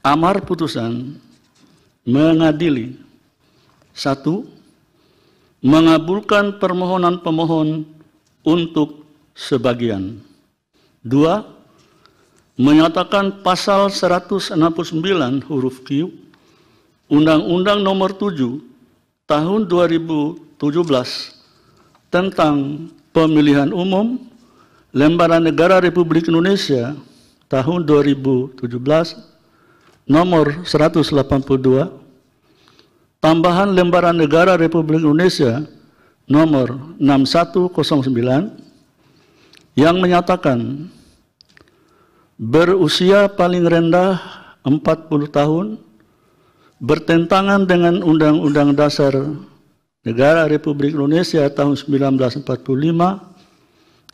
Amar putusan mengadili: 1. Mengabulkan permohonan pemohon untuk sebagian. 2. Menyatakan pasal 169 huruf Q Undang-Undang Nomor 7 Tahun 2017 tentang Pemilihan Umum Lembaran Negara Republik Indonesia tahun 2017 nomor 182, tambahan Lembaran Negara Republik Indonesia nomor 6109 yang menyatakan berusia paling rendah 40 tahun bertentangan dengan Undang-Undang Dasar Negara Republik Indonesia tahun 1945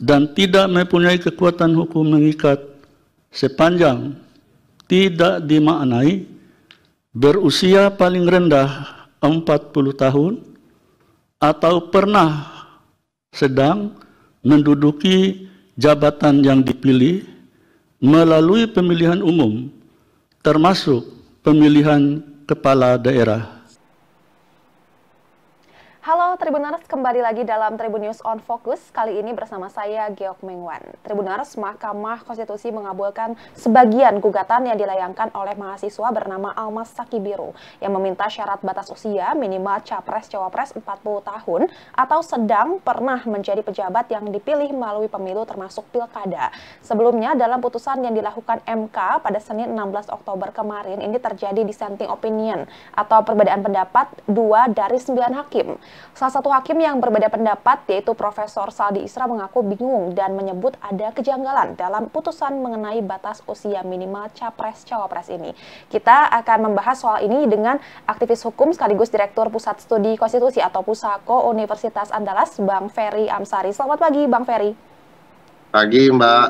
dan tidak mempunyai kekuatan hukum mengikat sepanjang tidak dimaknai berusia paling rendah 40 tahun atau pernah sedang menduduki jabatan yang dipilih melalui pemilihan umum termasuk pemilihan kepala daerah. Halo Tribuners, kembali lagi dalam Tribun News on Focus. Kali ini bersama saya Geok Mengwan. Tribuners, Mahkamah Konstitusi mengabulkan sebagian gugatan yang dilayangkan oleh mahasiswa bernama Almas Sakibiru yang meminta syarat batas usia minimal capres-cawapres 40 tahun atau sedang pernah menjadi pejabat yang dipilih melalui pemilu termasuk pilkada. Sebelumnya dalam putusan yang dilakukan MK pada Senin 16 Oktober kemarin ini terjadi dissenting opinion atau perbedaan pendapat 2 dari 9 hakim. Salah satu hakim yang berbeda pendapat yaitu Profesor Saldi Isra mengaku bingung dan menyebut ada kejanggalan dalam putusan mengenai batas usia minimal capres-cawapres ini. Kita akan membahas soal ini dengan aktivis hukum sekaligus Direktur Pusat Studi Konstitusi atau Pusako Universitas Andalas, Bang Ferry Amsari. Selamat pagi, Bang Ferry. Pagi, Mbak.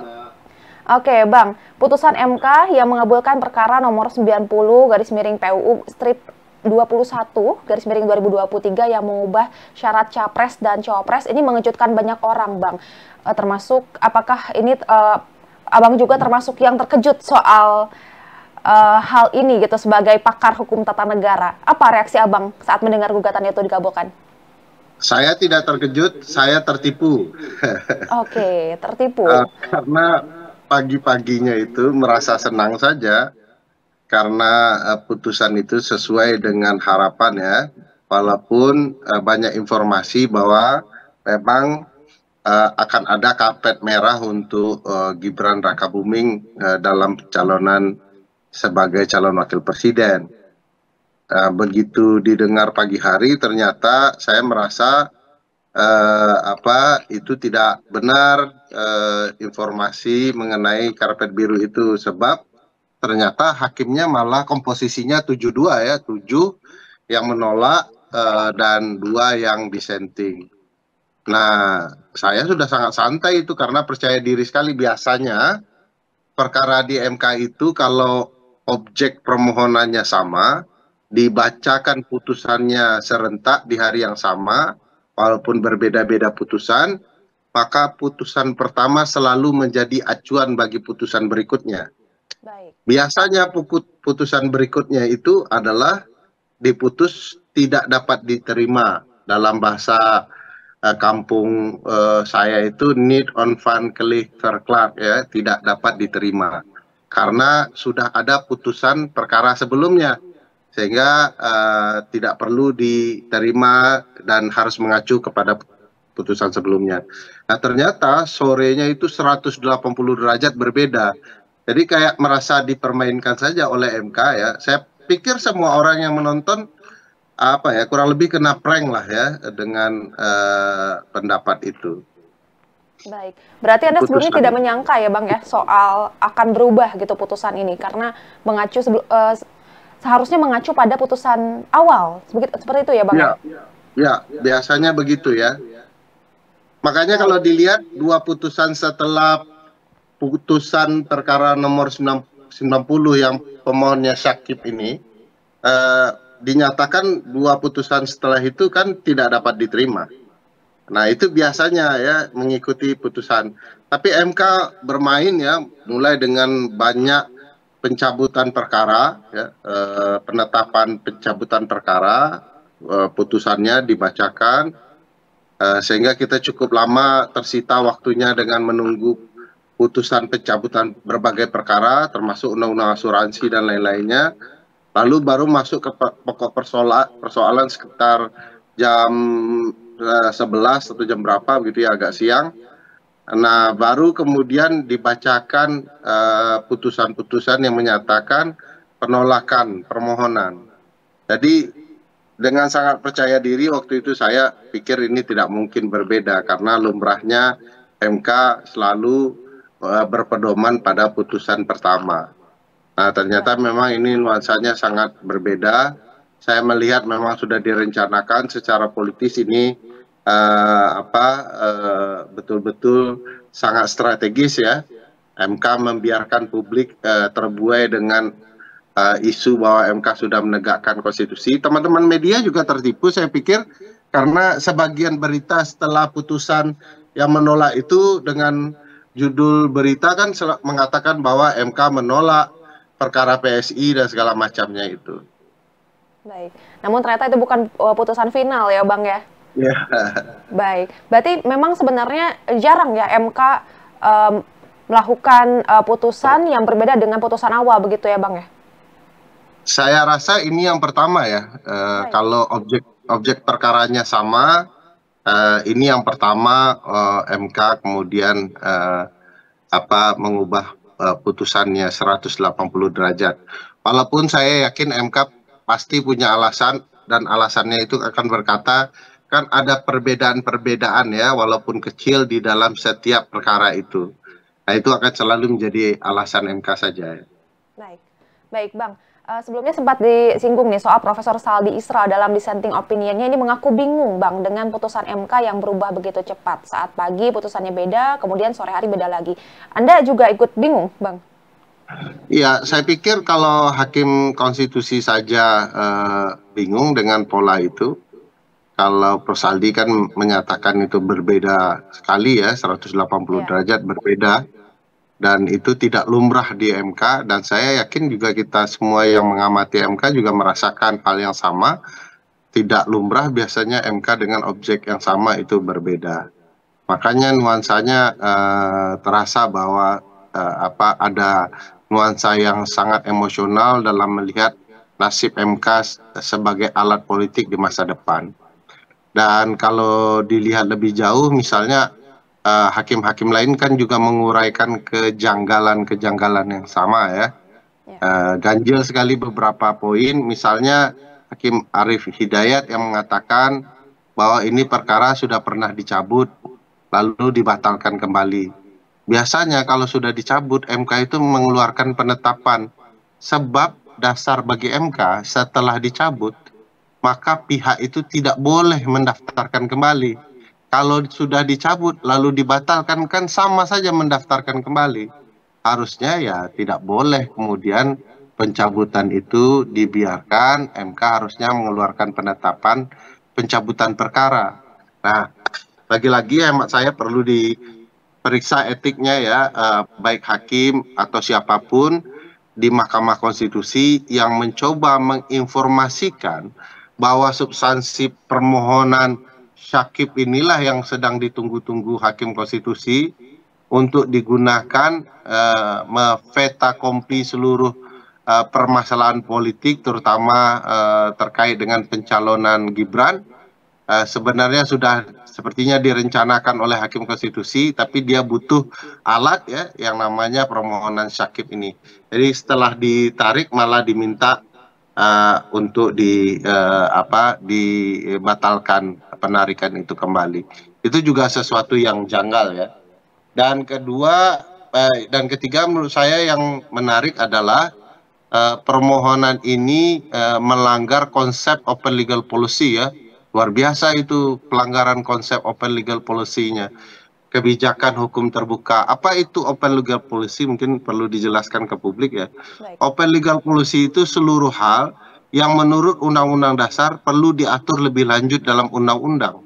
Oke, Bang. Putusan MK yang mengabulkan perkara nomor 90/PUU strip 21/2023 yang mengubah syarat capres dan cawapres ini mengejutkan banyak orang, Bang. Termasuk apakah ini Abang juga termasuk yang terkejut soal hal ini gitu sebagai pakar hukum tata negara. Apa reaksi Abang saat mendengar gugatan itu dikabulkan? Saya tidak terkejut, saya tertipu. Oke, tertipu. Karena pagi-paginya itu merasa senang saja karena putusan itu sesuai dengan harapan ya, walaupun banyak informasi bahwa memang akan ada karpet merah untuk Gibran Rakabuming dalam pencalonan sebagai calon wakil presiden. Begitu didengar pagi hari, ternyata saya merasa itu tidak benar informasi mengenai karpet biru itu, sebab ternyata hakimnya malah komposisinya 7-2 ya, 7 yang menolak dan 2 yang dissenting. Nah, saya sudah sangat santai itu karena percaya diri sekali. Biasanya perkara di MK itu kalau objek permohonannya sama, dibacakan putusannya serentak di hari yang sama, walaupun berbeda-beda putusan, maka putusan pertama selalu menjadi acuan bagi putusan berikutnya. Baik. Biasanya putusan berikutnya itu adalah diputus tidak dapat diterima. Dalam bahasa kampung saya itu need on van verklaard ya, tidak dapat diterima karena sudah ada putusan perkara sebelumnya, sehingga tidak perlu diterima dan harus mengacu kepada putusan sebelumnya. Nah, ternyata sorenya itu 180 derajat berbeda. Jadi kayak merasa dipermainkan saja oleh MK ya. Saya pikir semua orang yang menonton kurang lebih kena prank lah ya dengan pendapat itu. Baik, berarti Anda sebelumnya tidak menyangka ya Bang ya soal akan berubah gitu putusan ini karena mengacu seharusnya mengacu pada putusan awal, seperti itu ya Bang? Ya, biasanya begitu ya. Makanya kalau dilihat 2 putusan setelah putusan perkara nomor 90 yang pemohonnya Syakib ini dinyatakan 2 putusan setelah itu kan tidak dapat diterima. Nah, itu biasanya ya mengikuti putusan. Tapi MK bermain ya, mulai dengan banyak pencabutan perkara, ya, penetapan pencabutan perkara, putusannya dibacakan, sehingga kita cukup lama tersita waktunya dengan menunggu putusan pencabutan berbagai perkara, termasuk undang-undang asuransi dan lain-lainnya. Lalu baru masuk ke pokok persoalan sekitar jam 11 atau jam berapa gitu ya, agak siang. Nah, baru kemudian dibacakan putusan-putusan yang menyatakan penolakan permohonan. Jadi dengan sangat percaya diri waktu itu saya pikir ini tidak mungkin berbeda karena lumrahnya MK selalu berpedoman pada putusan pertama. Nah, ternyata memang ini nuansanya sangat berbeda. Saya melihat memang sudah direncanakan secara politis ini betul-betul sangat strategis ya. MK membiarkan publik terbuai dengan isu bahwa MK sudah menegakkan konstitusi. Teman-teman media juga tertipu saya pikir karena sebagian berita setelah putusan yang menolak itu dengan judul berita kan mengatakan bahwa MK menolak perkara PSI dan segala macamnya itu. Baik, namun ternyata itu bukan putusan final ya Bang ya? Ya. Baik, berarti memang sebenarnya jarang ya MK melakukan putusan yang berbeda dengan putusan awal begitu ya Bang ya? Saya rasa ini yang pertama ya. Kalau objek perkaranya sama, ini yang pertama MK kemudian mengubah putusannya 180 derajat. Walaupun saya yakin MK pasti punya alasan dan alasannya itu akan berkata kan ada perbedaan-perbedaan ya walaupun kecil di dalam setiap perkara itu. Nah, itu akan selalu menjadi alasan MK saja. Baik Bang. Sebelumnya sempat disinggung nih soal Profesor Saldi Isra dalam dissenting opinion-nya ini mengaku bingung Bang dengan putusan MK yang berubah begitu cepat. Saat pagi putusannya beda, kemudian sore hari beda lagi. Anda juga ikut bingung Bang? Iya, saya pikir kalau hakim konstitusi saja bingung dengan pola itu, kalau Prof. Saldi kan menyatakan itu berbeda sekali ya, 180 derajat berbeda. Dan itu tidak lumrah di MK, dan saya yakin juga kita semua yang mengamati MK juga merasakan hal yang sama. Tidak lumrah biasanya MK dengan objek yang sama itu berbeda. Makanya nuansanya terasa bahwa ada nuansa yang sangat emosional dalam melihat nasib MK sebagai alat politik di masa depan. Dan kalau dilihat lebih jauh, misalnya hakim-hakim lain kan juga menguraikan kejanggalan-kejanggalan yang sama ya. Ganjil sekali beberapa poin, misalnya Hakim Arief Hidayat yang mengatakan bahwa ini perkara sudah pernah dicabut lalu dibatalkan kembali. Biasanya kalau sudah dicabut, MK itu mengeluarkan penetapan sebab dasar bagi MK setelah dicabut, maka pihak itu tidak boleh mendaftarkan kembali. Kalau sudah dicabut lalu dibatalkan kan sama saja mendaftarkan kembali. Harusnya ya tidak boleh kemudian pencabutan itu dibiarkan, MK harusnya mengeluarkan penetapan pencabutan perkara. Nah, lagi-lagi hemat saya perlu diperiksa etiknya ya, baik hakim atau siapapun di Mahkamah Konstitusi yang mencoba menginformasikan bahwa substansi permohonan Syakib inilah yang sedang ditunggu-tunggu Hakim Konstitusi untuk digunakan memfeta kompli seluruh permasalahan politik, terutama terkait dengan pencalonan Gibran. Sebenarnya sudah sepertinya direncanakan oleh Hakim Konstitusi, tapi dia butuh alat ya yang namanya permohonan Syakib ini. Jadi setelah ditarik malah diminta untuk dibatalkan penarikan itu kembali. Itu juga sesuatu yang janggal ya. Dan ketiga menurut saya yang menarik adalah permohonan ini melanggar konsep open legal policy ya. Luar biasa itu pelanggaran konsep open legal policy-nya. Kebijakan hukum terbuka. Apa itu open legal policy? Mungkin perlu dijelaskan ke publik ya. Baik. Open legal policy itu seluruh hal yang menurut Undang-Undang Dasar perlu diatur lebih lanjut dalam undang-undang.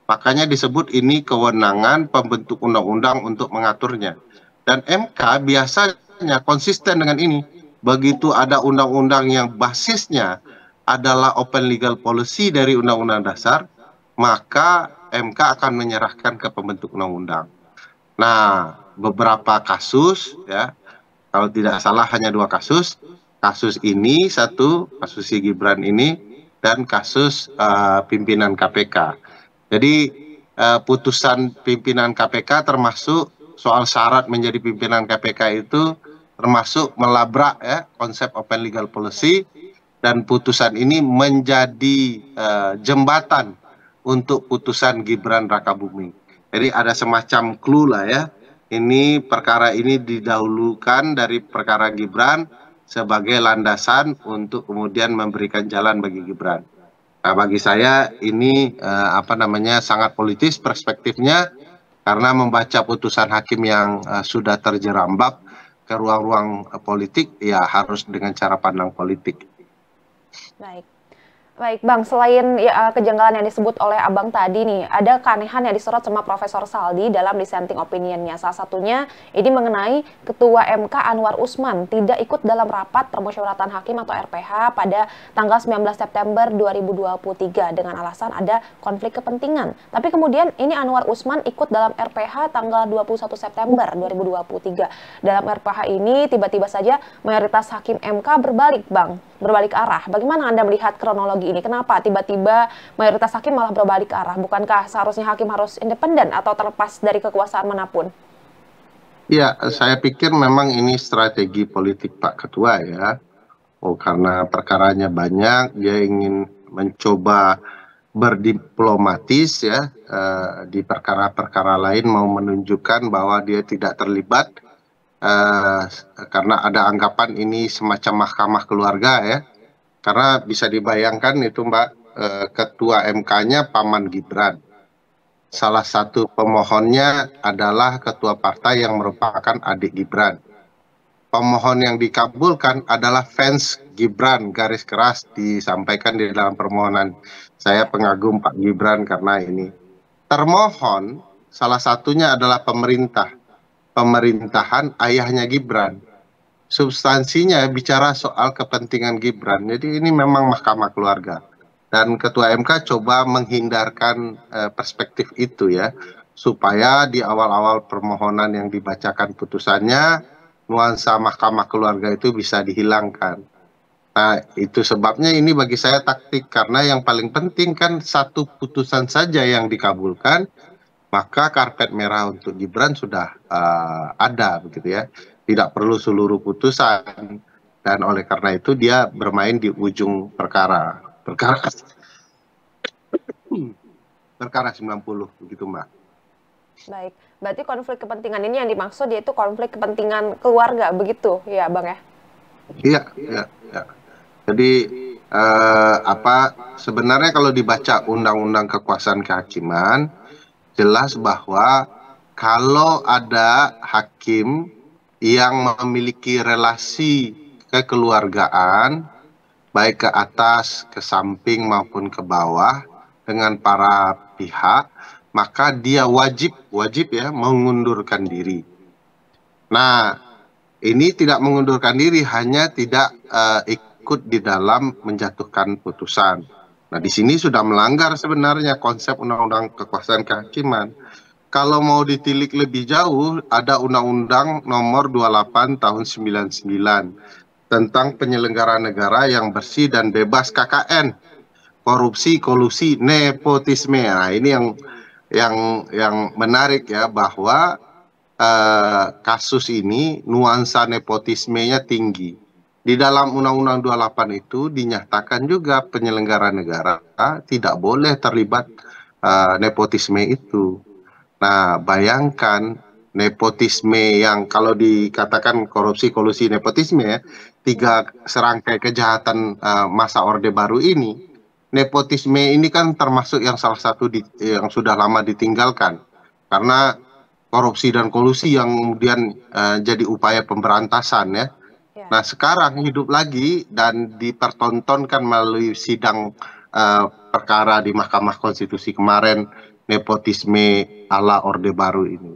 Makanya disebut ini kewenangan pembentuk undang-undang untuk mengaturnya. Dan MK biasanya konsisten dengan ini. begitu ada undang-undang yang basisnya adalah open legal policy dari Undang-Undang Dasar, maka MK akan menyerahkan ke pembentuk undang-undang. Nah, beberapa kasus ya, kalau tidak salah hanya 2 kasus. Kasus ini satu, kasus si Gibran ini, dan kasus pimpinan KPK. Jadi putusan pimpinan KPK termasuk soal syarat menjadi pimpinan KPK itu termasuk melabrak ya konsep open legal policy, dan putusan ini menjadi jembatan untuk putusan Gibran Rakabuming. Jadi ada semacam clue lah ya. Ini perkara ini didahulukan dari perkara Gibran sebagai landasan untuk kemudian memberikan jalan bagi Gibran. Nah, bagi saya ini sangat politis perspektifnya, karena membaca putusan hakim yang sudah terjerambab ke ruang-ruang politik, ya harus dengan cara pandang politik. Baik Bang, selain kejanggalan yang disebut oleh Abang tadi nih, ada keanehan yang disorot sama Profesor Saldi dalam dissenting opinion-nya. Salah satunya ini mengenai Ketua MK Anwar Usman tidak ikut dalam rapat permusyawaratan hakim atau RPH pada tanggal 19 September 2023 dengan alasan ada konflik kepentingan. Tapi kemudian ini Anwar Usman ikut dalam RPH tanggal 21 September 2023. Dalam RPH ini tiba-tiba saja mayoritas hakim MK berbalik arah. Bagaimana Anda melihat kronologi ini? Kenapa tiba-tiba mayoritas hakim malah berbalik arah? Bukankah seharusnya hakim harus independen atau terlepas dari kekuasaan manapun? Ya, saya pikir memang ini strategi politik Pak Ketua ya. Karena perkaranya banyak, dia ingin mencoba berdiplomatis ya, di perkara-perkara lain mau menunjukkan bahwa dia tidak terlibat. Karena ada anggapan ini semacam mahkamah keluarga ya, karena bisa dibayangkan itu Mbak, ketua MK-nya paman Gibran, salah satu pemohonnya adalah ketua partai yang merupakan adik Gibran, pemohon yang dikabulkan adalah fans Gibran, garis keras disampaikan di dalam permohonan. Saya pengagum Pak Gibran karena ini. Termohon salah satunya adalah pemerintahan ayahnya Gibran. Substansinya bicara soal kepentingan Gibran. Jadi ini memang mahkamah keluarga. Dan Ketua MK coba menghindarkan perspektif itu ya, supaya di awal-awal permohonan yang dibacakan putusannya, nuansa mahkamah keluarga itu bisa dihilangkan. Nah, itu sebabnya ini bagi saya taktik, karena yang paling penting kan satu putusan saja yang dikabulkan, maka karpet merah untuk Gibran sudah ada begitu ya, tidak perlu seluruh putusan, dan oleh karena itu dia bermain di ujung perkara 90 begitu Mbak. Baik, berarti konflik kepentingan ini yang dimaksud yaitu konflik kepentingan keluarga begitu ya Bang ya? Iya. Jadi sebenarnya kalau dibaca Undang-Undang Kekuasaan Kehakiman, jelas bahwa kalau ada hakim yang memiliki relasi kekeluargaan, baik ke atas, ke samping maupun ke bawah dengan para pihak, maka dia wajib ya mengundurkan diri. Nah, ini tidak mengundurkan diri, hanya tidak ikut di dalam menjatuhkan putusan. Nah, di sini sudah melanggar sebenarnya konsep Undang-Undang Kekuasaan Kehakiman. Kalau mau ditilik lebih jauh, ada Undang-Undang Nomor 28 Tahun 99 tentang penyelenggaraan negara yang bersih dan bebas KKN, korupsi, kolusi, nepotisme. Nah, ini yang menarik ya, bahwa kasus ini nuansa nepotismenya tinggi. Di dalam Undang-Undang 28 itu dinyatakan juga penyelenggara negara tidak boleh terlibat nepotisme itu. Nah, bayangkan nepotisme yang kalau dikatakan korupsi, kolusi, nepotisme ya, 3 serangkai kejahatan masa Orde Baru ini, nepotisme ini kan termasuk yang salah satu yang sudah lama ditinggalkan. Karena korupsi dan kolusi yang kemudian jadi upaya pemberantasan ya. Nah, sekarang hidup lagi dan dipertontonkan melalui sidang perkara di Mahkamah Konstitusi kemarin, nepotisme ala Orde Baru ini.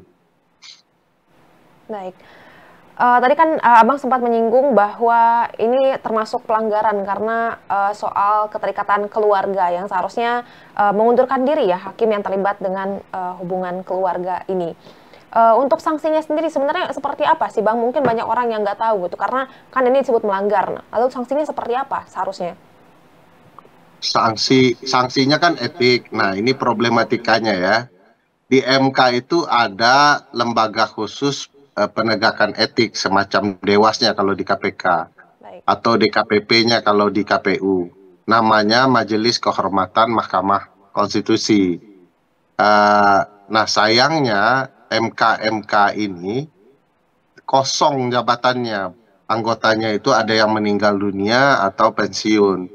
Baik. Tadi kan Abang sempat menyinggung bahwa ini termasuk pelanggaran karena soal keterikatan keluarga yang seharusnya mengundurkan diri ya hakim yang terlibat dengan hubungan keluarga ini. Untuk sanksinya sendiri sebenarnya seperti apa sih Bang? Mungkin banyak orang yang nggak tahu gitu karena kan ini disebut melanggar. Nah, lalu sanksinya seperti apa seharusnya? Sanksinya kan etik. Nah, ini problematikanya ya. Di MK itu ada lembaga khusus penegakan etik semacam Dewasnya kalau di KPK Baik. atau DKPP-nya kalau di KPU. Namanya Majelis Kehormatan Mahkamah Konstitusi. Nah, sayangnya MK-MK ini kosong jabatannya. Anggotanya itu ada yang meninggal dunia atau pensiun.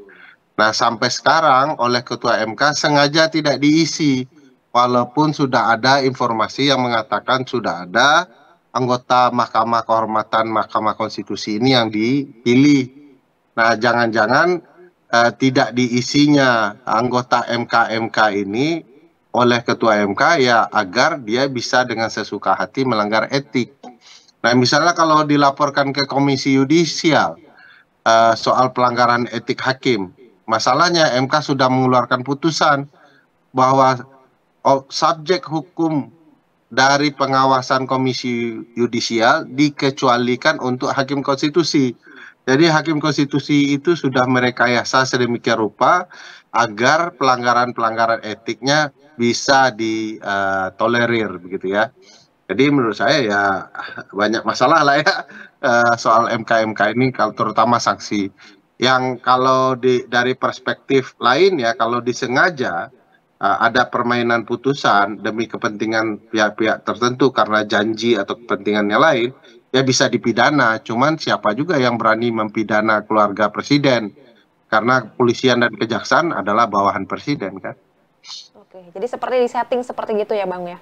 Nah, sampai sekarang oleh Ketua MK sengaja tidak diisi. Walaupun sudah ada informasi yang mengatakan sudah ada anggota Mahkamah Kehormatan Mahkamah Konstitusi ini yang dipilih. Nah, jangan-jangan tidak diisinya anggota MK-MK ini oleh Ketua MK ya agar dia bisa dengan sesuka hati melanggar etik. Nah, misalnya kalau dilaporkan ke Komisi Yudisial soal pelanggaran etik hakim, masalahnya MK sudah mengeluarkan putusan bahwa subjek hukum dari pengawasan Komisi Yudisial dikecualikan untuk hakim konstitusi. Jadi hakim konstitusi itu sudah merekayasa sedemikian rupa agar pelanggaran-pelanggaran etiknya bisa ditolerir begitu ya. Jadi menurut saya ya banyak masalah lah ya soal MK-MK ini, terutama sanksi. Yang kalau dari perspektif lain ya, kalau disengaja ada permainan putusan demi kepentingan pihak-pihak tertentu karena janji atau kepentingannya lain, ya bisa dipidana. Cuman siapa juga yang berani mempidana keluarga presiden? Karena kepolisian dan kejaksaan adalah bawahan presiden kan. Oke, jadi seperti disetting seperti gitu ya Bang ya?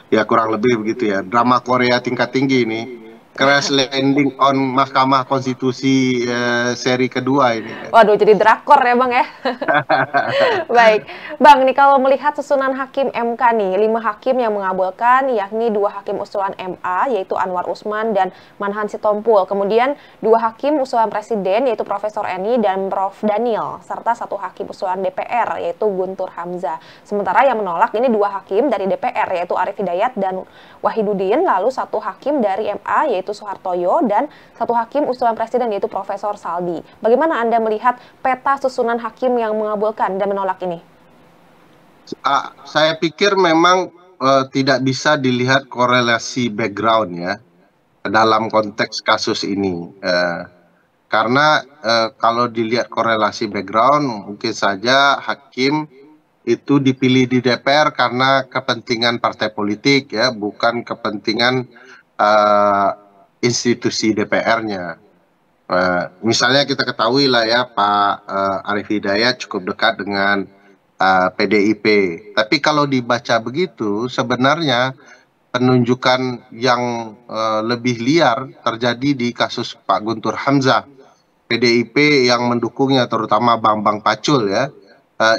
Ya kurang lebih begitu ya. Drama Korea tingkat tinggi ini. Crash Landing on Mahkamah Konstitusi seri kedua ini. Waduh, jadi drakor ya Bang ya. Baik, Bang, nih kalau melihat susunan hakim MK nih, 5 hakim yang mengabulkan, yakni 2 hakim usulan MA, yaitu Anwar Usman dan Manhan Sitompul. Kemudian 2 hakim usulan Presiden, yaitu Profesor Eni dan Prof. Daniel, serta 1 hakim usulan DPR, yaitu Guntur Hamzah. Sementara yang menolak ini 2 hakim dari DPR, yaitu Arif Hidayat dan Wahidudin, lalu 1 hakim dari MA, yaitu Soehartoyo, dan 1 hakim usulan Presiden, yaitu Profesor Saldi. Bagaimana Anda melihat peta susunan hakim yang mengabulkan dan menolak ini? Saya pikir memang tidak bisa dilihat korelasi background ya dalam konteks kasus ini. Karena kalau dilihat korelasi background, mungkin saja hakim itu dipilih di DPR karena kepentingan partai politik ya, bukan kepentingan institusi DPR-nya. Misalnya kita ketahui lah ya Pak Arif Hidayat cukup dekat dengan PDIP. Tapi kalau dibaca begitu, sebenarnya penunjukan yang lebih liar terjadi di kasus Pak Guntur Hamzah. PDIP yang mendukungnya terutama Bambang Pacul ya.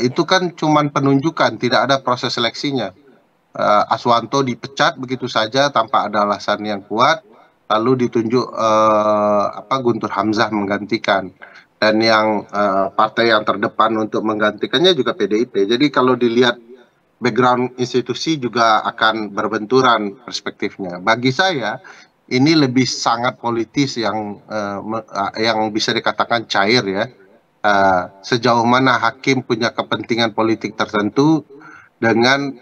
Itu kan cuman penunjukan, tidak ada proses seleksinya. Aswanto dipecat begitu saja tanpa ada alasan yang kuat, lalu ditunjuk Guntur Hamzah menggantikan. Dan yang partai yang terdepan untuk menggantikannya juga PDIP. Jadi kalau dilihat background institusi juga akan berbenturan perspektifnya. Bagi saya ini lebih sangat politis yang bisa dikatakan cair ya. Sejauh mana hakim punya kepentingan politik tertentu dengan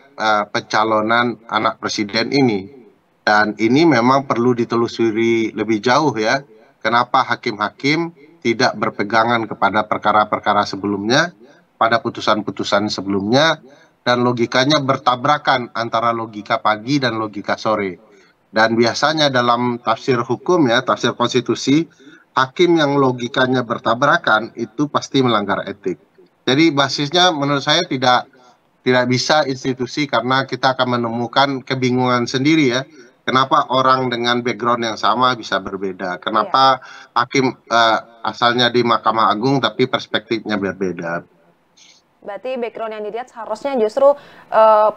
pencalonan anak presiden ini. Dan ini memang perlu ditelusuri lebih jauh ya. Kenapa hakim-hakim tidak berpegangan kepada perkara-perkara sebelumnya, pada putusan-putusan sebelumnya, dan logikanya bertabrakan antara logika pagi dan logika sore. Dan biasanya dalam tafsir hukum ya, tafsir konstitusi, hakim yang logikanya bertabrakan itu pasti melanggar etik. Jadi basisnya menurut saya tidak bisa institusi, karena kita akan menemukan kebingungan sendiri ya. Kenapa orang dengan background yang sama bisa berbeda? Kenapa hakim asalnya di Mahkamah Agung tapi perspektifnya berbeda? Berarti background yang dilihat seharusnya justru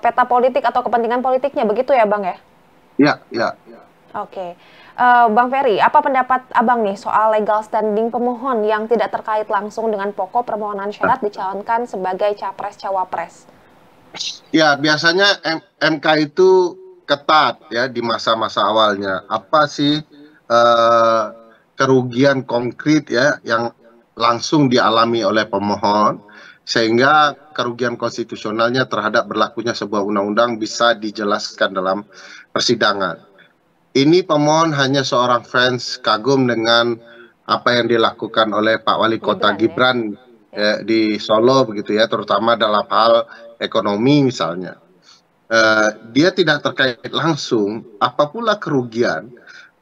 peta politik atau kepentingan politiknya, begitu ya Bang ya? Ya, ya. Oke. Bang Ferry, apa pendapat Abang nih soal legal standing pemohon yang tidak terkait langsung dengan pokok permohonan syarat dicalonkan sebagai capres-cawapres? Ya, biasanya MK itu ketat ya di masa-masa awalnya. Apa sih eh, kerugian konkret ya yang langsung dialami oleh pemohon sehingga kerugian konstitusionalnya terhadap berlakunya sebuah undang-undang bisa dijelaskan dalam persidangan. Ini pemohon hanya seorang fans kagum dengan apa yang dilakukan oleh Pak Wali Kota Gibran di Solo begitu ya, terutama dalam hal ekonomi misalnya. Dia tidak terkait langsung apa pula kerugian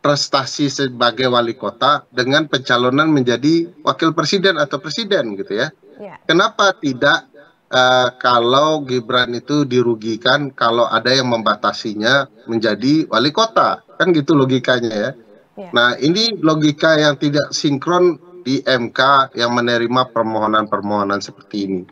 prestasi sebagai wali kota dengan pencalonan menjadi wakil presiden atau presiden gitu ya. Kenapa tidak kalau Gibran itu dirugikan kalau ada yang membatasinya menjadi wali kota, kan gitu logikanya ya. Nah, ini logika yang tidak sinkron di MK yang menerima permohonan-permohonan seperti ini.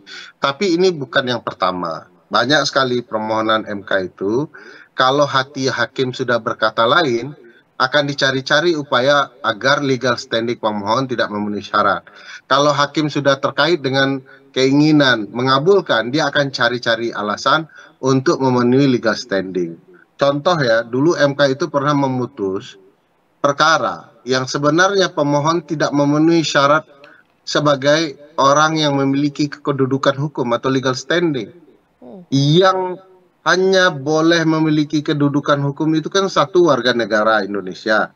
Tapi ini bukan yang pertama. Banyak sekali permohonan MK itu, kalau hati hakim sudah berkata lain, akan dicari-cari upaya agar legal standing pemohon tidak memenuhi syarat. Kalau hakim sudah terkait dengan keinginan mengabulkan, dia akan cari-cari alasan untuk memenuhi legal standing. Contoh ya, dulu MK itu pernah memutus perkara yang sebenarnya pemohon tidak memenuhi syarat sebagai orang yang memiliki kedudukan hukum atau legal standing. Yang hanya boleh memiliki kedudukan hukum itu kan satu, warga negara Indonesia,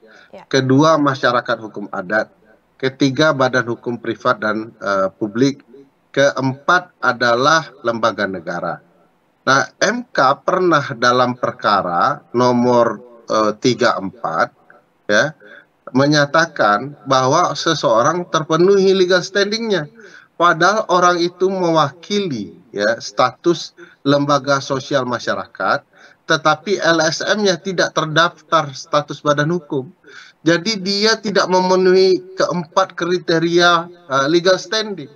kedua masyarakat hukum adat, ketiga badan hukum privat dan publik, keempat adalah lembaga negara. Nah, MK pernah dalam perkara nomor 34 ya menyatakan bahwa seseorang terpenuhi legal standingnya, padahal orang itu mewakili ya status lembaga sosial masyarakat, tetapi LSM-nya tidak terdaftar status badan hukum. Jadi dia tidak memenuhi keempat kriteria legal standing.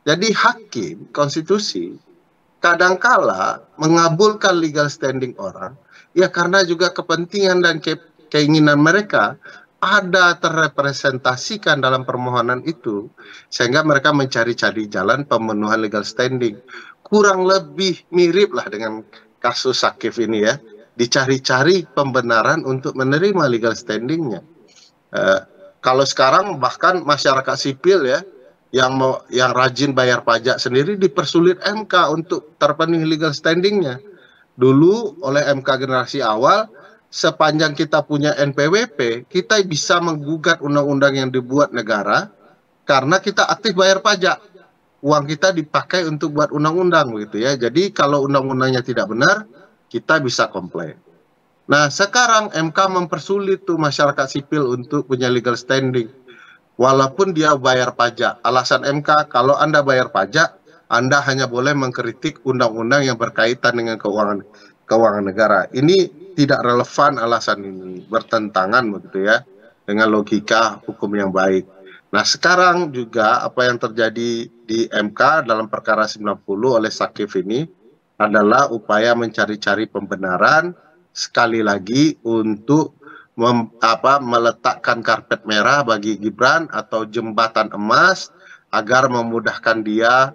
Jadi hakim konstitusi kadangkala mengabulkan legal standing orang ya karena juga kepentingan dan keinginan mereka ada terrepresentasikan dalam permohonan itu, sehingga mereka mencari-cari jalan pemenuhan legal standing. Kurang lebih mirip lah dengan kasus Sakif ini ya, dicari-cari pembenaran untuk menerima legal standingnya. Kalau sekarang bahkan masyarakat sipil ya yang rajin bayar pajak sendiri dipersulit MK untuk terpenuhi legal standingnya. Dulu oleh MK generasi awal, sepanjang kita punya NPWP, kita bisa menggugat undang-undang yang dibuat negara karena kita aktif bayar pajak. Uang kita dipakai untuk buat undang-undang gitu ya. Jadi kalau undang-undangnya tidak benar, kita bisa komplain. Nah, sekarang MK mempersulit tuh masyarakat sipil untuk punya legal standing. Walaupun dia bayar pajak. Alasan MK, kalau Anda bayar pajak, Anda hanya boleh mengkritik undang-undang yang berkaitan dengan keuangan negara. Ini tidak relevan alasan ini, bertentangan begitu ya dengan logika hukum yang baik. Nah, sekarang juga apa yang terjadi di MK dalam perkara 90 oleh Sakif ini adalah upaya mencari-cari pembenaran sekali lagi untuk meletakkan karpet merah bagi Gibran atau jembatan emas agar memudahkan dia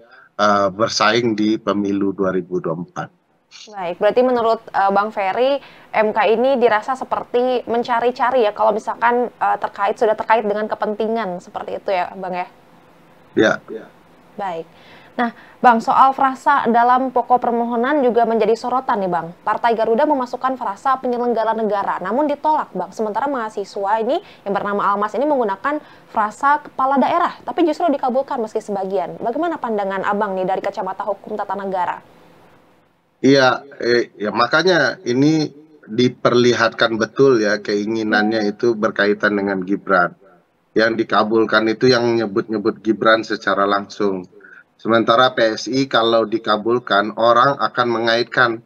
bersaing di pemilu 2024. Baik, berarti menurut Bang Ferry, MK ini dirasa seperti mencari-cari ya, kalau misalkan sudah terkait dengan kepentingan seperti itu ya, Bang ya? Ya. Baik. Nah, Bang, soal frasa dalam pokok permohonan juga menjadi sorotan nih, Bang. Partai Garuda memasukkan frasa penyelenggara negara, namun ditolak, Bang. Sementara mahasiswa ini yang bernama Almas ini menggunakan frasa kepala daerah, tapi justru dikabulkan meski sebagian. Bagaimana pandangan Abang nih dari kacamata hukum tata negara? Iya, ya makanya ini diperlihatkan betul ya keinginannya itu berkaitan dengan Gibran. Yang dikabulkan itu yang nyebut-nyebut Gibran secara langsung. Sementara PSI kalau dikabulkan, orang akan mengaitkan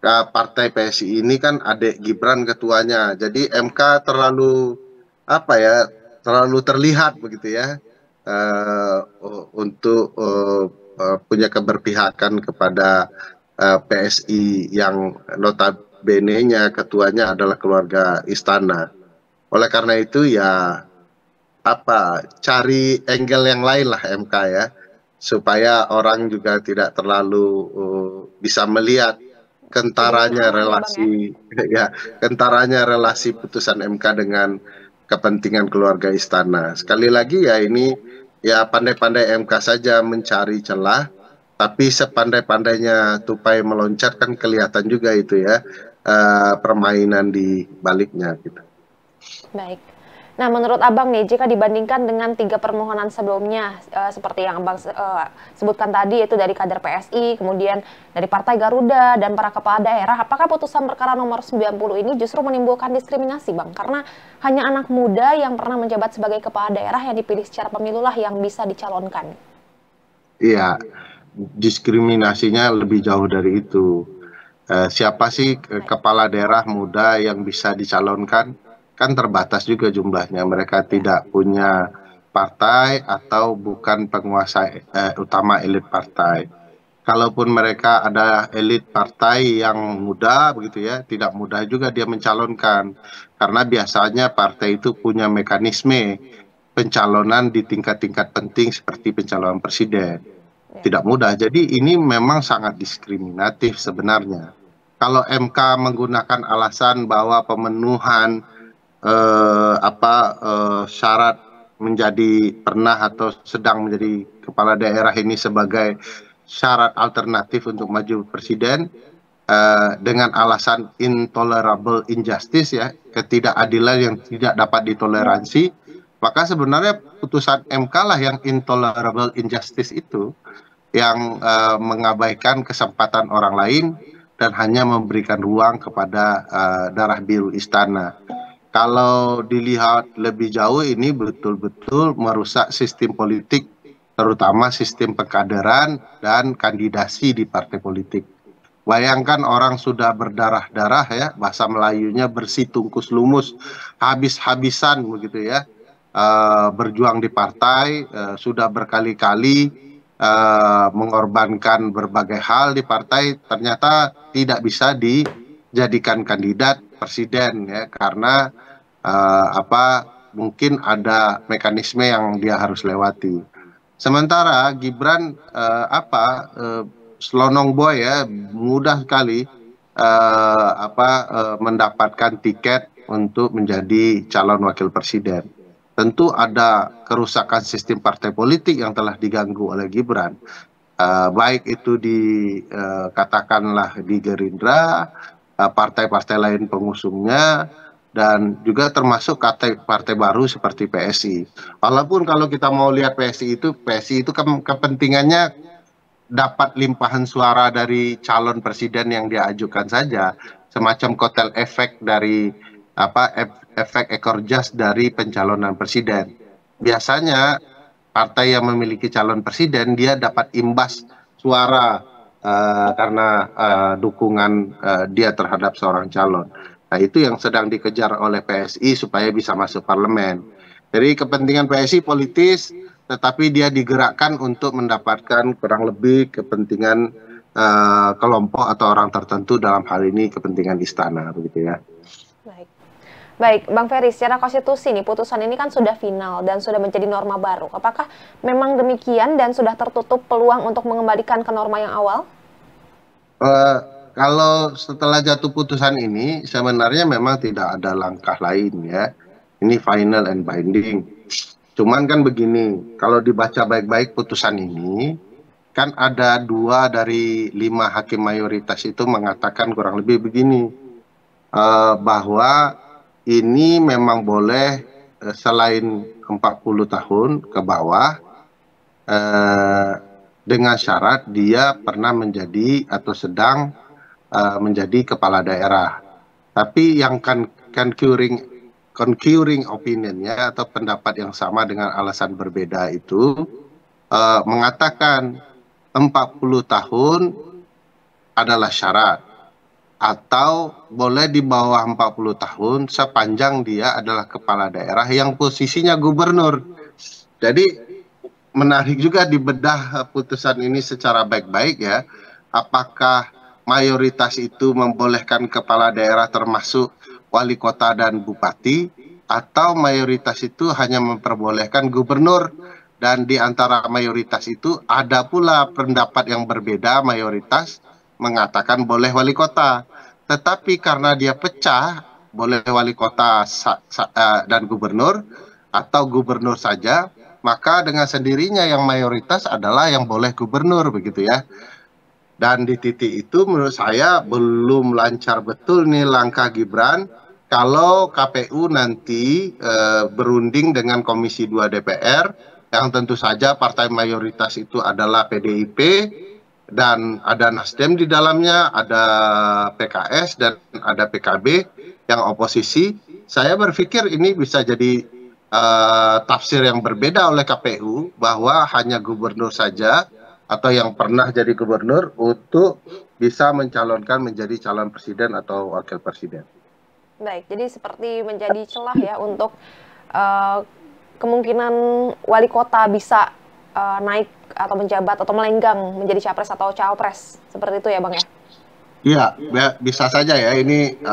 partai PSI ini kan adik Gibran ketuanya. Jadi MK terlalu terlalu terlihat begitu ya untuk punya keberpihakan kepada PSI yang notabene-nya ketuanya adalah keluarga istana. Oleh karena itu ya cari angle yang lain lah MK ya, supaya orang juga tidak terlalu bisa melihat Jadi lebih kentaranya aman ya Bang ya? relasi ya, kentaranya relasi putusan MK dengan kepentingan keluarga istana. Sekali lagi ya, ini ya pandai-pandai MK saja mencari celah, tapi sepandai-pandainya tupai meloncat kan kelihatan juga itu ya, permainan di baliknya gitu. Baik. Nah, menurut Abang nih, jika dibandingkan dengan 3 permohonan sebelumnya, seperti yang Abang sebutkan tadi, yaitu dari kader PSI, kemudian dari Partai Garuda, dan para kepala daerah, apakah putusan perkara nomor 90 ini justru menimbulkan diskriminasi, Bang? Karena hanya anak muda yang pernah menjabat sebagai kepala daerah yang dipilih secara pemilulah yang bisa dicalonkan. Iya, diskriminasinya lebih jauh dari itu. Siapa sih kepala daerah muda yang bisa dicalonkan? Kan terbatas juga jumlahnya. Mereka tidak punya partai atau bukan penguasa utama elit partai. Kalaupun mereka ada elit partai yang muda begitu ya, tidak mudah juga dia mencalonkan. Karena biasanya partai itu punya mekanisme pencalonan di tingkat-tingkat penting seperti pencalonan presiden. Tidak mudah. Jadi ini memang sangat diskriminatif sebenarnya. Kalau MK menggunakan alasan bahwa pemenuhan syarat menjadi pernah atau sedang menjadi kepala daerah ini sebagai syarat alternatif untuk maju presiden, dengan alasan intolerable injustice ya, ketidakadilan yang tidak dapat ditoleransi, maka sebenarnya putusan MK lah yang intolerable injustice itu, yang mengabaikan kesempatan orang lain dan hanya memberikan ruang kepada darah biru istana. Kalau dilihat lebih jauh, ini betul-betul merusak sistem politik, terutama sistem pengkaderan dan kandidasi di partai politik. Bayangkan orang sudah berdarah-darah ya, bahasa Melayunya bersih tungkus lumus, habis-habisan begitu ya, berjuang di partai, sudah berkali-kali mengorbankan berbagai hal di partai, ternyata tidak bisa dijadikan kandidat presiden ya, karena mungkin ada mekanisme yang dia harus lewati. Sementara Gibran selonong boy ya, mudah sekali mendapatkan tiket untuk menjadi calon wakil presiden. Tentu ada kerusakan sistem partai politik yang telah diganggu oleh Gibran, baik itu katakanlah di Gerindra, partai-partai lain pengusungnya, dan juga termasuk partai baru seperti PSI. Walaupun kalau kita mau lihat PSI itu kepentingannya dapat limpahan suara dari calon presiden yang dia ajukan saja, semacam kotel efek dari efek ekor jas dari pencalonan presiden. Biasanya partai yang memiliki calon presiden dia dapat imbas suara karena dukungan dia terhadap seorang calon. Nah, itu yang sedang dikejar oleh PSI supaya bisa masuk parlemen. Jadi kepentingan PSI politis, tetapi dia digerakkan untuk mendapatkan kurang lebih kepentingan kelompok atau orang tertentu, dalam hal ini kepentingan istana begitu ya. Baik, Bang Ferry, secara konstitusi nih, putusan ini kan sudah final dan sudah menjadi norma baru. Apakah memang demikian dan sudah tertutup peluang untuk mengembalikan ke norma yang awal? Kalau setelah jatuh putusan ini, sebenarnya memang tidak ada langkah lain ya. Ini final and binding. Cuman kan begini, kalau dibaca baik-baik putusan ini, kan ada 2 dari 5 hakim mayoritas itu mengatakan kurang lebih begini, bahwa ini memang boleh selain 40 tahun ke bawah, dengan syarat dia pernah menjadi atau sedang menjadi kepala daerah. Tapi yang concurring opinionnya atau pendapat yang sama dengan alasan berbeda itu mengatakan 40 tahun adalah syarat, atau boleh di bawah 40 tahun sepanjang dia adalah kepala daerah yang posisinya gubernur. Jadi menarik juga dibedah putusan ini secara baik-baik ya. Apakah mayoritas itu membolehkan kepala daerah termasuk wali kota dan bupati, atau mayoritas itu hanya memperbolehkan gubernur, dan di antara mayoritas itu ada pula pendapat yang berbeda, mayoritas mengatakan boleh wali kota. Tetapi karena dia pecah, boleh wali kota dan gubernur atau gubernur saja, maka dengan sendirinya yang mayoritas adalah yang boleh gubernur, begitu ya. Dan di titik itu menurut saya belum lancar betul nih langkah Gibran kalau KPU nanti berunding dengan Komisi 2 DPR, yang tentu saja partai mayoritas itu adalah PDIP, dan ada Nasdem di dalamnya, ada PKS, dan ada PKB yang oposisi. Saya berpikir ini bisa jadi tafsir yang berbeda oleh KPU, bahwa hanya gubernur saja atau yang pernah jadi gubernur untuk bisa mencalonkan menjadi calon presiden atau wakil presiden. Baik, jadi seperti menjadi celah ya untuk kemungkinan wali kota bisa naik atau menjabat atau melenggang menjadi capres atau cawapres, seperti itu ya Bang ya? Iya, bisa saja ya. Ini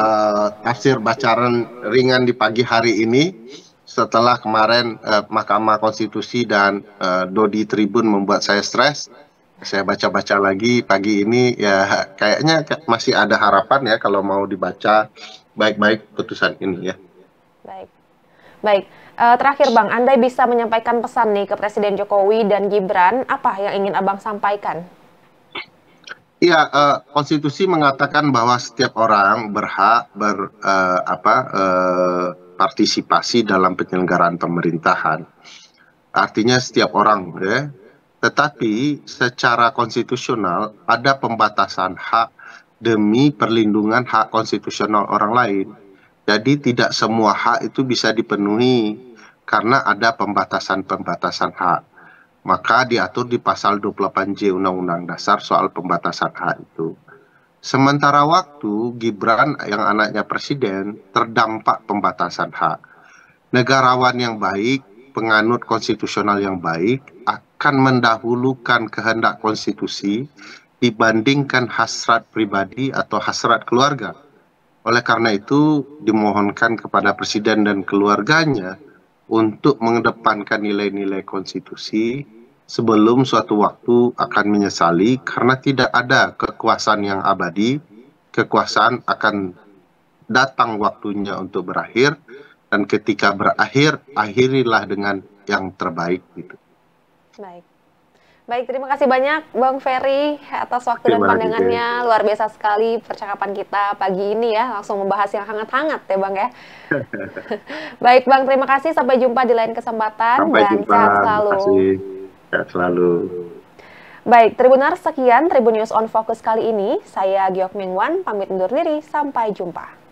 tafsir bacaan ringan di pagi hari ini setelah kemarin Mahkamah Konstitusi dan Dodi Tribun membuat saya stres. Saya baca-baca lagi pagi ini, ya kayaknya masih ada harapan ya kalau mau dibaca baik-baik putusan ini ya. Baik, baik. Terakhir Bang, Anda bisa menyampaikan pesan nih ke Presiden Jokowi dan Gibran, apa yang ingin Abang sampaikan? Iya, konstitusi mengatakan bahwa setiap orang berhak partisipasi dalam penyelenggaraan pemerintahan. Artinya setiap orang ya. Tetapi secara konstitusional ada pembatasan hak demi perlindungan hak konstitusional orang lain. Jadi tidak semua hak itu bisa dipenuhi karena ada pembatasan-pembatasan hak. Maka diatur di pasal 28J Undang-Undang Dasar soal pembatasan hak itu. Sementara waktu Gibran yang anaknya presiden terdampak pembatasan hak. Negarawan yang baik, penganut konstitusional yang baik akan mendahulukan kehendak konstitusi dibandingkan hasrat pribadi atau hasrat keluarga. Oleh karena itu dimohonkan kepada presiden dan keluarganya untuk mengedepankan nilai-nilai konstitusi sebelum suatu waktu akan menyesali, karena tidak ada kekuasaan yang abadi. Kekuasaan akan datang waktunya untuk berakhir, dan ketika berakhir, akhirilah dengan yang terbaik gitu. Baik. Baik, terima kasih banyak Bang Ferry atas waktu dan pandangannya. Luar biasa sekali percakapan kita pagi ini ya, langsung membahas yang hangat-hangat ya Bang ya. Baik Bang, terima kasih. Sampai jumpa di lain kesempatan. Sampai dan jumpa. Sehat selalu. Terima kasih. Sehat selalu. Baik, Tribuners, sekian Tribun News on Focus kali ini. Saya Giok Mingwan, pamit undur diri. Sampai jumpa.